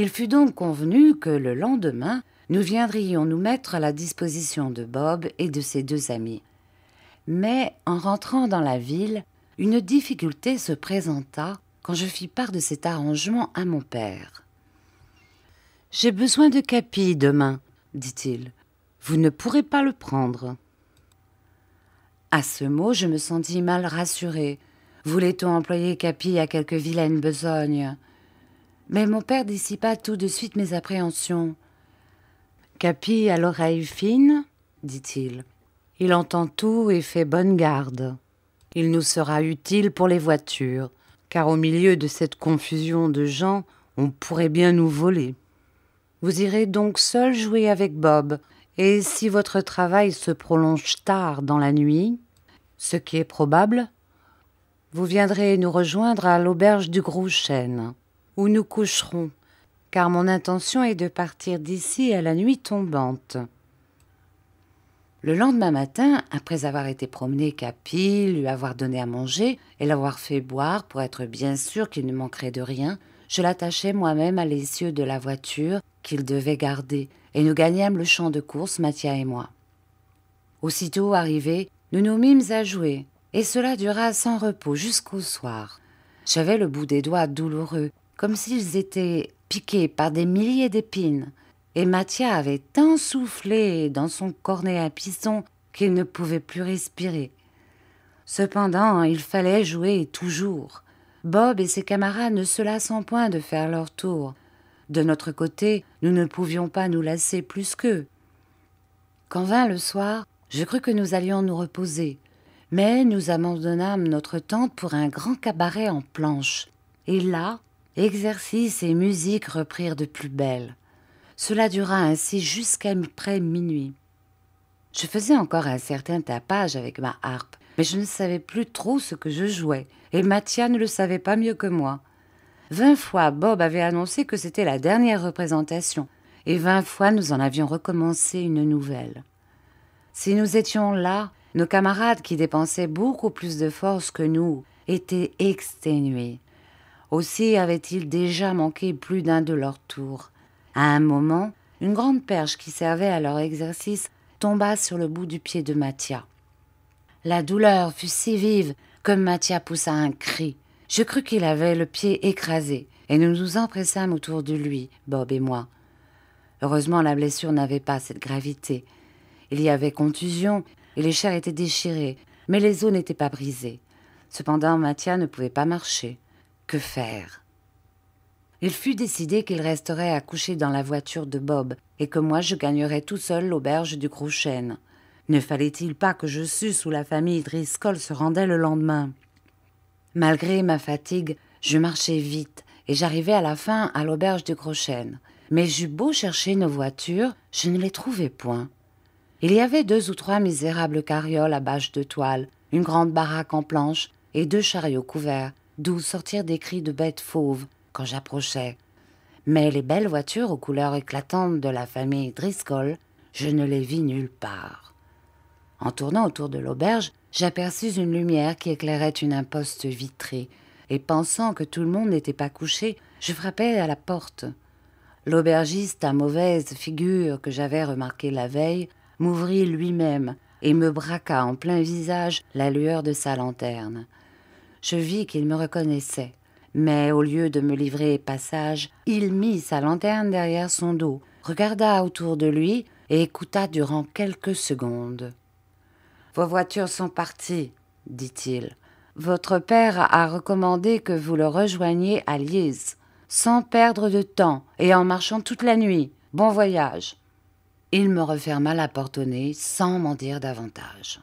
Il fut donc convenu que le lendemain, nous viendrions nous mettre à la disposition de Bob et de ses 2 amis. Mais en rentrant dans la ville, une difficulté se présenta quand je fis part de cet arrangement à mon père. « J'ai besoin de Capi demain, dit-il. Vous ne pourrez pas le prendre. » À ce mot, je me sentis mal rassurée. Voulait-on employer Capi à quelque vilaine besogne? Mais mon père dissipa tout de suite mes appréhensions. « Capi a l'oreille fine, dit-il. Il entend tout et fait bonne garde. Il nous sera utile pour les voitures, car au milieu de cette confusion de gens, on pourrait bien nous voler. Vous irez donc seul jouer avec Bob, et si votre travail se prolonge tard dans la nuit, ce qui est probable, vous viendrez nous rejoindre à l'auberge du Gros Chêne, où nous coucherons, car mon intention est de partir d'ici à la nuit tombante. » Le lendemain matin, après avoir été promener Capi, lui avoir donné à manger et l'avoir fait boire pour être bien sûr qu'il ne manquerait de rien, je l'attachai moi-même à l'essieu de la voiture qu'il devait garder, et nous gagnâmes le champ de course, Mathia et moi. Aussitôt arrivés, nous nous mîmes à jouer, et cela dura sans repos jusqu'au soir. J'avais le bout des doigts douloureux, comme s'ils étaient piqués par des milliers d'épines, et Mathia avait tant soufflé dans son cornet à piston qu'il ne pouvait plus respirer. Cependant, il fallait jouer toujours. Bob et ses camarades ne se lassant point de faire leur tour. De notre côté, nous ne pouvions pas nous lasser plus qu'eux. Quand vint le soir, je crus que nous allions nous reposer, mais nous abandonnâmes notre tente pour un grand cabaret en planches. Et là, exercice et musique reprirent de plus belle. Cela dura ainsi jusqu'à près minuit. Je faisais encore un certain tapage avec ma harpe, mais je ne savais plus trop ce que je jouais, et Mathia ne le savait pas mieux que moi. 20 fois Bob avait annoncé que c'était la dernière représentation, et 20 fois nous en avions recommencé une nouvelle. Si nous étions là, nos camarades qui dépensaient beaucoup plus de force que nous étaient exténués. Aussi avaient-ils déjà manqué plus d'un de leurs tours. À un moment, une grande perche qui servait à leur exercice tomba sur le bout du pied de Mathia. La douleur fut si vive que Mathia poussa un cri. Je crus qu'il avait le pied écrasé, et nous nous empressâmes autour de lui, Bob et moi. Heureusement, la blessure n'avait pas cette gravité. Il y avait contusion, et les chairs étaient déchirées, mais les os n'étaient pas brisés. Cependant, Mathia ne pouvait pas marcher. Que faire? Il fut décidé qu'il resterait à coucher dans la voiture de Bob et que moi je gagnerais tout seul l'auberge du Gros Chêne. Ne fallait-il pas que je susse où la famille Driscoll se rendait le lendemain? Malgré ma fatigue, je marchai vite et j'arrivai à la fin à l'auberge du Gros Chêne. Mais j'eus beau chercher nos voitures, je ne les trouvai point. Il y avait 2 ou 3 misérables carrioles à bâches de toile, une grande baraque en planches et 2 chariots couverts, d'où sortirent des cris de bêtes fauves quand j'approchais. Mais les belles voitures aux couleurs éclatantes de la famille Driscoll, je ne les vis nulle part. En tournant autour de l'auberge, j'aperçus une lumière qui éclairait une imposte vitrée, et pensant que tout le monde n'était pas couché, je frappai à la porte. L'aubergiste à mauvaise figure que j'avais remarqué la veille m'ouvrit lui-même et me braqua en plein visage la lueur de sa lanterne. Je vis qu'il me reconnaissait, mais au lieu de me livrer passage, il mit sa lanterne derrière son dos, regarda autour de lui et écouta durant quelques secondes. « Vos voitures sont parties, dit-il. Votre père a recommandé que vous le rejoigniez à Liège, sans perdre de temps et en marchant toute la nuit. Bon voyage. » Il me referma la porte au nez sans m'en dire davantage.